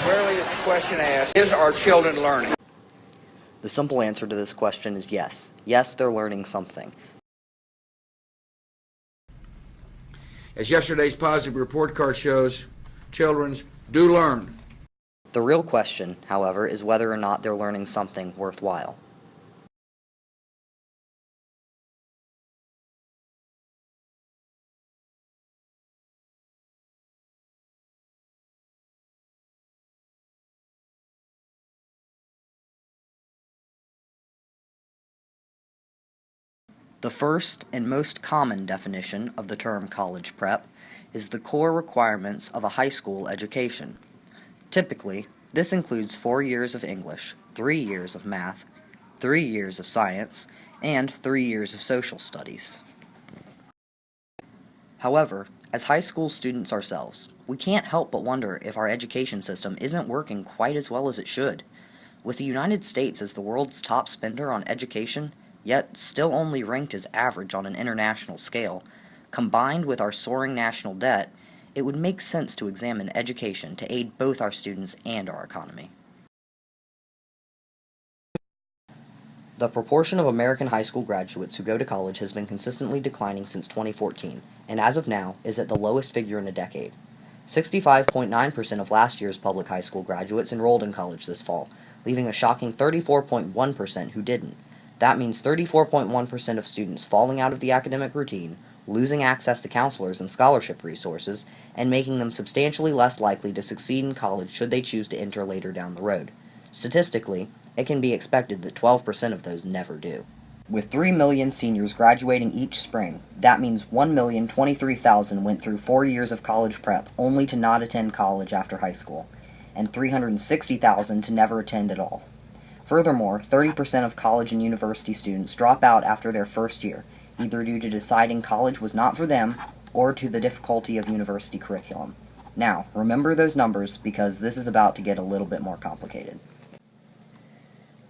Squarely is the question asked, is our children learning? The simple answer to this question is yes. Yes, they're learning something. As yesterday's positive report card shows, children do learn. The real question, however, is whether or not they're learning something worthwhile. The first and most common definition of the term college prep is the core requirements of a high school education. Typically, this includes 4 years of English, 3 years of math, 3 years of science, and 3 years of social studies. However, as high school students ourselves, we can't help but wonder if our education system isn't working quite as well as it should. With the United States as the world's top spender on education, yet still only ranked as average on an international scale, combined with our soaring national debt, it would make sense to examine education to aid both our students and our economy. The proportion of American high school graduates who go to college has been consistently declining since 2014, and as of now is at the lowest figure in a decade. 65.9% of last year's public high school graduates enrolled in college this fall, leaving a shocking 34.1% who didn't. That means 34.1% of students falling out of the academic routine, losing access to counselors and scholarship resources, and making them substantially less likely to succeed in college should they choose to enter later down the road. Statistically, it can be expected that 12% of those never do. With 3 million seniors graduating each spring, that means 1,023,000 went through 4 years of college prep only to not attend college after high school, and 360,000 to never attend at all. Furthermore, 30% of college and university students drop out after their first year, either due to deciding college was not for them or to the difficulty of university curriculum. Now, remember those numbers because this is about to get a little bit more complicated.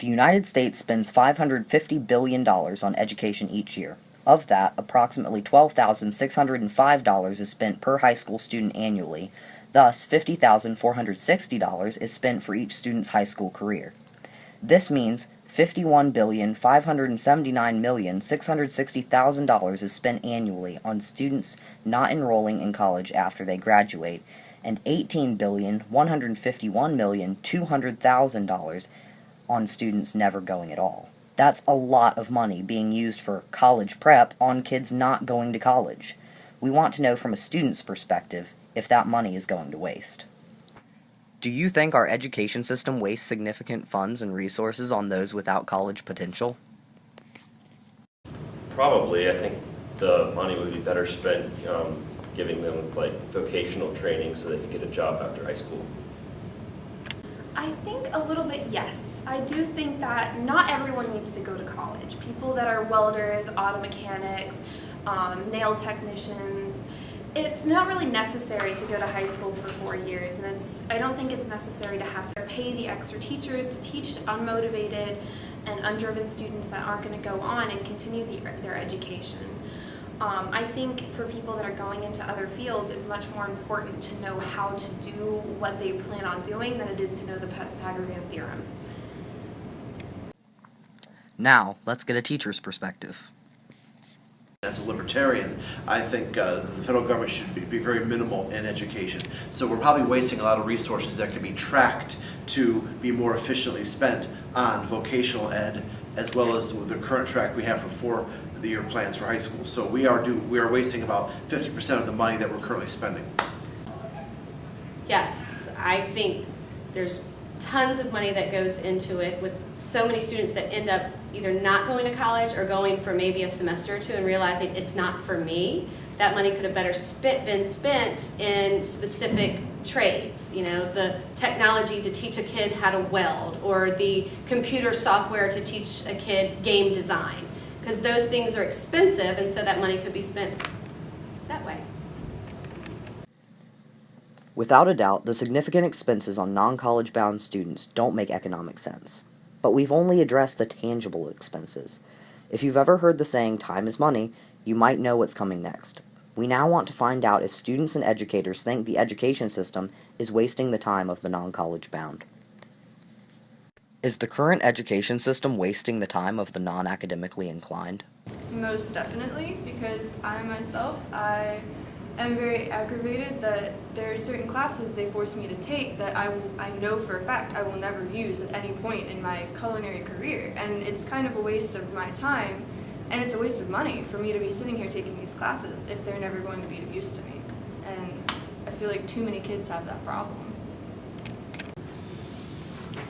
The United States spends $550 billion on education each year. Of that, approximately $12,605 is spent per high school student annually, thus $50,460 is spent for each student's high school career. This means $51,579,660,000 is spent annually on students not enrolling in college after they graduate, and $18,151,200,000 on students never going at all. That's a lot of money being used for college prep on kids not going to college. We want to know from a student's perspective if that money is going to waste. Do you think our education system wastes significant funds and resources on those without college potential? Probably. I think the money would be better spent giving them vocational training so they could get a job after high school. I think a little bit yes. I do think that not everyone needs to go to college. People that are welders, auto mechanics, nail technicians, it's not really necessary to go to high school for 4 years, and I don't think it's necessary to have to pay the extra teachers to teach unmotivated and undriven students that aren't going to go on and continue their education. I think for people that are going into other fields, it's much more important to know how to do what they plan on doing than it is to know the Pythagorean theorem. Now, let's get a teacher's perspective. As a libertarian, I think the federal government should be very minimal in education. So we're probably wasting a lot of resources that could be tracked to be more efficiently spent on vocational ed, as well as the current track we have for 4-year plans for high school. So we are wasting about 50% of the money that we're currently spending. Yes, I think there's tons of money that goes into it with so many students that end up either not going to college or going for maybe a semester or two and realizing it's not for me. That money could have better been spent in specific trades. You know, the technology to teach a kid how to weld, or the computer software to teach a kid game design, because those things are expensive, and so that money could be spent that way. Without a doubt, the significant expenses on non-college bound students don't make economic sense. But we've only addressed the tangible expenses. If you've ever heard the saying, time is money, you might know what's coming next. We now want to find out if students and educators think the education system is wasting the time of the non-college bound. Is the current education system wasting the time of the non-academically inclined? Most definitely, because I myself, I am very aggravated that there are certain classes they force me to take that I know for a fact I will never use at any point in my culinary career. And it's kind of a waste of my time, and it's a waste of money for me to be sitting here taking these classes if they're never going to be of use to me. And I feel like too many kids have that problem.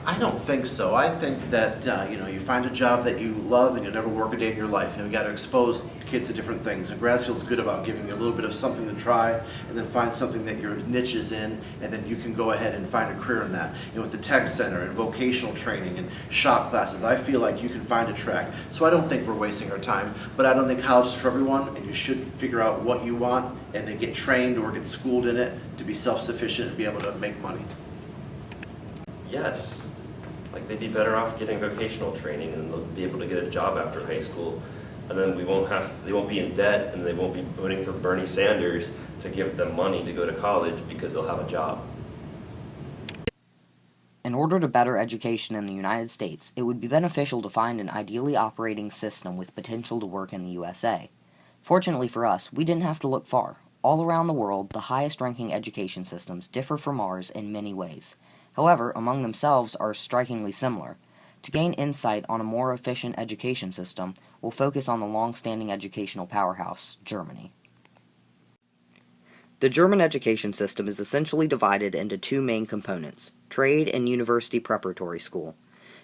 I don't think so. I think that you find a job that you love and you'll never work a day in your life. And we got to expose kids to different things. And Grassfield's good about giving you a little bit of something to try, and then find something that your niche is in, and then you can go ahead and find a career in that. With the tech center and vocational training and shop classes, I feel like you can find a track. So I don't think we're wasting our time, but I don't think college is for everyone, and you should figure out what you want and then get trained or get schooled in it to be self-sufficient and be able to make money. Yes. Like, they'd be better off getting vocational training, and they'll be able to get a job after high school. And then they won't be in debt, and they won't be voting for Bernie Sanders to give them money to go to college because they'll have a job. In order to better education in the United States, it would be beneficial to find an ideally operating system with potential to work in the USA. Fortunately for us, we didn't have to look far. All around the world, the highest-ranking education systems differ from ours in many ways. However, among themselves are strikingly similar. To gain insight on a more efficient education system, we'll focus on the long-standing educational powerhouse, Germany. The German education system is essentially divided into two main components, trade and university preparatory school.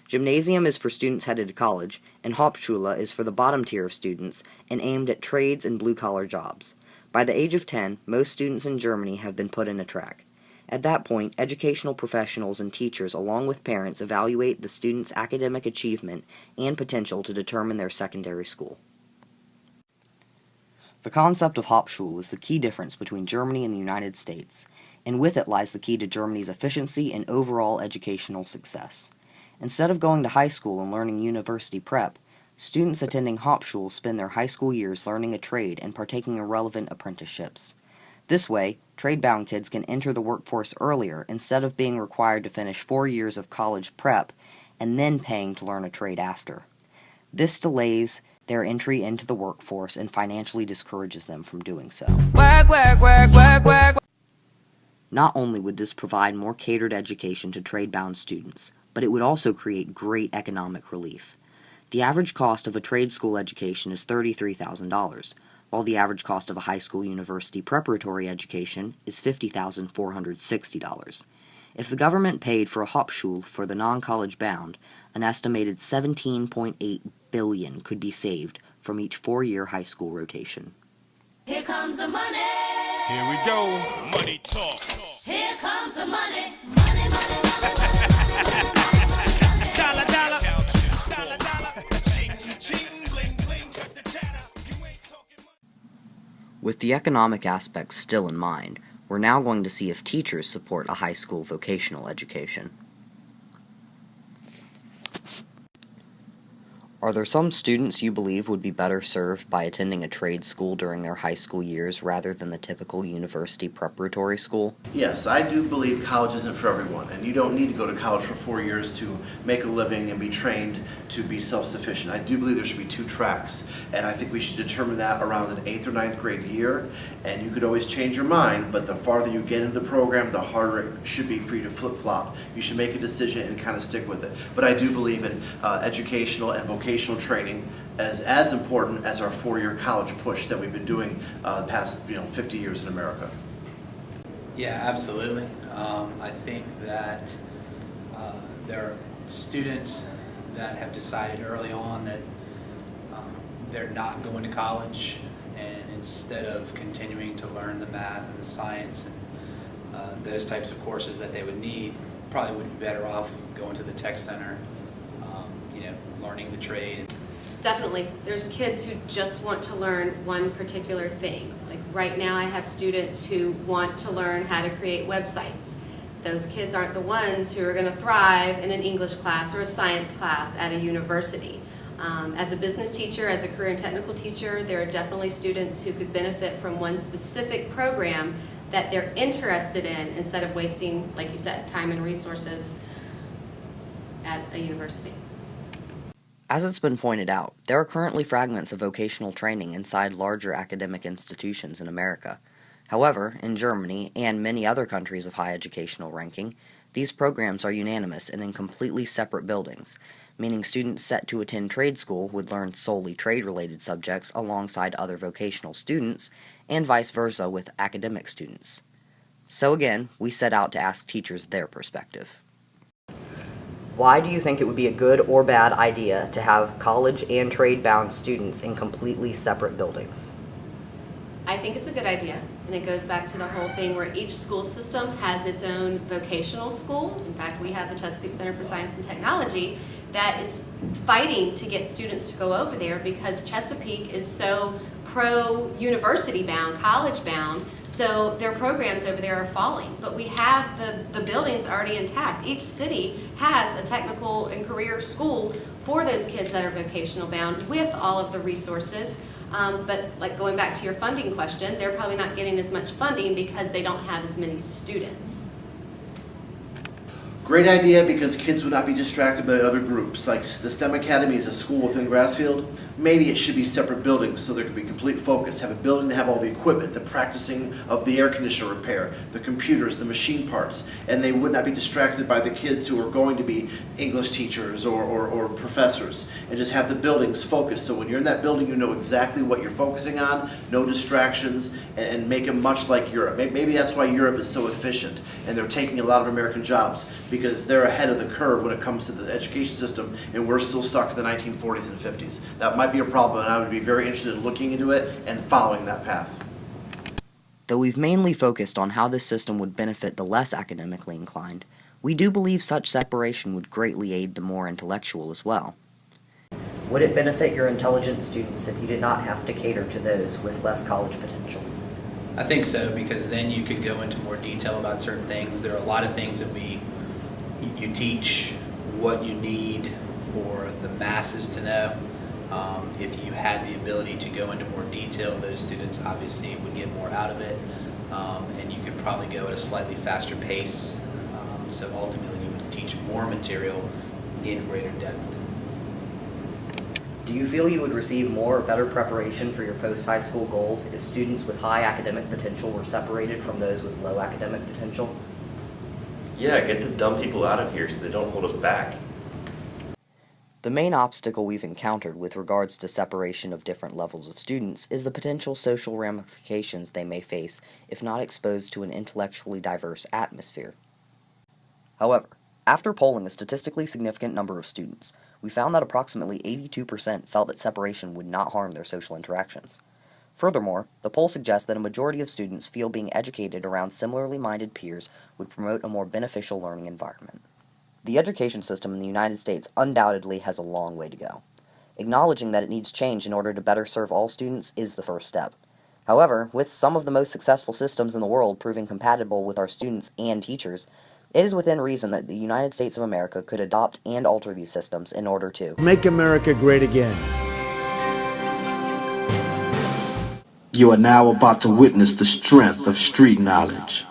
Gymnasium is for students headed to college, and Hauptschule is for the bottom tier of students and aimed at trades and blue-collar jobs. By the age of 10, most students in Germany have been put in a track. At that point, educational professionals and teachers along with parents evaluate the student's academic achievement and potential to determine their secondary school. The concept of Hauptschule is the key difference between Germany and the United States, and with it lies the key to Germany's efficiency and overall educational success. Instead of going to high school and learning university prep, students attending Hauptschule spend their high school years learning a trade and partaking in relevant apprenticeships. This way, trade-bound kids can enter the workforce earlier instead of being required to finish 4 years of college prep and then paying to learn a trade after. This delays their entry into the workforce and financially discourages them from doing so. Work, work, work, work, work. Not only would this provide more catered education to trade-bound students, but it would also create great economic relief. The average cost of a trade school education is $33,000. While the average cost of a high school university preparatory education is $50,460. If the government paid for a Hauptschule for the non-college bound, an estimated $17.8 billion could be saved from each 4-year high school rotation. Here comes the money. Here we go. Money talk. Here comes the money. Money, money, money, money. Dollar, dollar. Dollar, dollar. Ching, ching, bling, bling. Cut the chatter. You ain't talking money. With the economic aspects still in mind, we're now going to see if teachers support a high school vocational education. Are there some students you believe would be better served by attending a trade school during their high school years rather than the typical university preparatory school? Yes, I do believe college isn't for everyone, and you don't need to go to college for 4 years to make a living and be trained to be self-sufficient. I do believe there should be 2 tracks, and I think we should determine that around an 8th or 9th grade year, and you could always change your mind, but the farther you get into the program, the harder it should be for you to flip-flop. You should make a decision and kind of stick with it. But I do believe in educational and vocational training as important as our 4-year college push that we've been doing the past 50 years in America. Yeah, absolutely. I think that there are students that have decided early on that they're not going to college, and instead of continuing to learn the math and the science and those types of courses that they would need, probably would be better off going to the tech center, learning the trade. Definitely. There's kids who just want to learn one particular thing. Like right now I have students who want to learn how to create websites. Those kids aren't the ones who are going to thrive in an English class or a science class at a university. As a business teacher, as a career and technical teacher, there are definitely students who could benefit from one specific program that they're interested in instead of wasting, like you said, time and resources at a university. As it's been pointed out, there are currently fragments of vocational training inside larger academic institutions in America. However, in Germany and many other countries of high educational ranking, these programs are unanimous and in completely separate buildings, meaning students set to attend trade school would learn solely trade-related subjects alongside other vocational students, and vice versa with academic students. So again, we set out to ask teachers their perspective. Why do you think it would be a good or bad idea to have college and trade-bound students in completely separate buildings? I think it's a good idea, and it goes back to the whole thing where each school system has its own vocational school. In fact, we have the Chesapeake Center for Science and Technology that is fighting to get students to go over there because Chesapeake is so pro-university bound, college bound, so their programs over there are falling. But we have the buildings already intact. Each city has a technical and career school for those kids that are vocational bound with all of the resources. But like going back to your funding question, they're probably not getting as much funding because they don't have as many students. Great idea because kids would not be distracted by other groups. Like the STEM Academy is a school within Grassfield. Maybe it should be separate buildings so there could be complete focus. Have a building to have all the equipment, the practicing of the air conditioner repair, the computers, the machine parts, and they would not be distracted by the kids who are going to be English teachers or professors, and just have the buildings focused. So when you're in that building, you know exactly what you're focusing on, no distractions, and make them much like Europe. Maybe that's why Europe is so efficient, and they're taking a lot of American jobs, because they're ahead of the curve when it comes to the education system, and we're still stuck in the 1940s and 50s. That might be a problem, and I would be very interested in looking into it and following that path. Though we've mainly focused on how this system would benefit the less academically inclined, we do believe such separation would greatly aid the more intellectual as well. Would it benefit your intelligent students if you did not have to cater to those with less college potential? I think so, because then you could go into more detail about certain things. There are a lot of things that you teach what you need for the masses to know. If you had the ability to go into more detail, those students obviously would get more out of it, and you could probably go at a slightly faster pace. So ultimately you would teach more material in greater depth. Do you feel you would receive more or better preparation for your post-high school goals if students with high academic potential were separated from those with low academic potential? Yeah, get the dumb people out of here so they don't hold us back. The main obstacle we've encountered with regards to separation of different levels of students is the potential social ramifications they may face if not exposed to an intellectually diverse atmosphere. However, after polling a statistically significant number of students, we found that approximately 82% felt that separation would not harm their social interactions. Furthermore, the poll suggests that a majority of students feel being educated around similarly minded peers would promote a more beneficial learning environment. The education system in the United States undoubtedly has a long way to go. Acknowledging that it needs change in order to better serve all students is the first step. However, with some of the most successful systems in the world proving compatible with our students and teachers, it is within reason that the United States of America could adopt and alter these systems in order to make America great again. You are now about to witness the strength of street knowledge.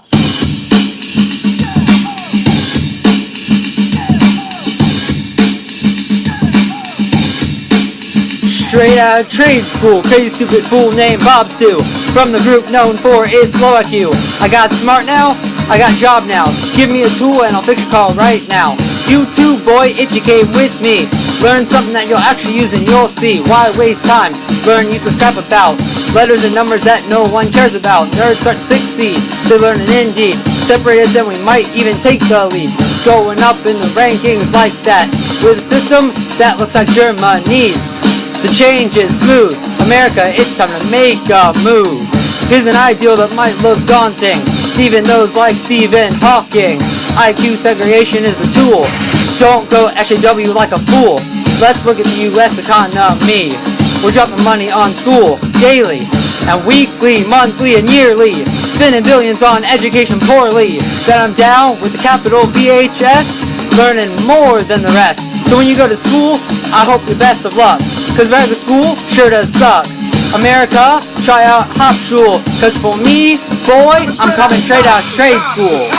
Straight out of trade school, crazy stupid fool named Bob Stew. From the group known for its low IQ. I got smart now, I got job now. Give me a tool and I'll fix your car right now. You too, boy, if you came with me. Learn something that you'll actually use and you'll see. Why waste time? Learn useless crap about letters and numbers that no one cares about. Nerds start to succeed, they learn an indeed. Separate us and we might even take the lead. Going up in the rankings like that. With a system that looks like Germany's. The change is smooth. America, it's time to make a move. Here's an ideal that might look daunting to even those like Stephen Hawking. IQ segregation is the tool. Don't go SJW like a fool. Let's look at the US economy. We're dropping money on school daily and weekly, monthly, and yearly. Spending billions on education poorly. Then I'm down with the capital VHS, learning more than the rest. So when you go to school, I hope you best of luck, cause regular school sure does suck. America, try out Hop School, cause for me, boy, I'm coming straight out of trade school.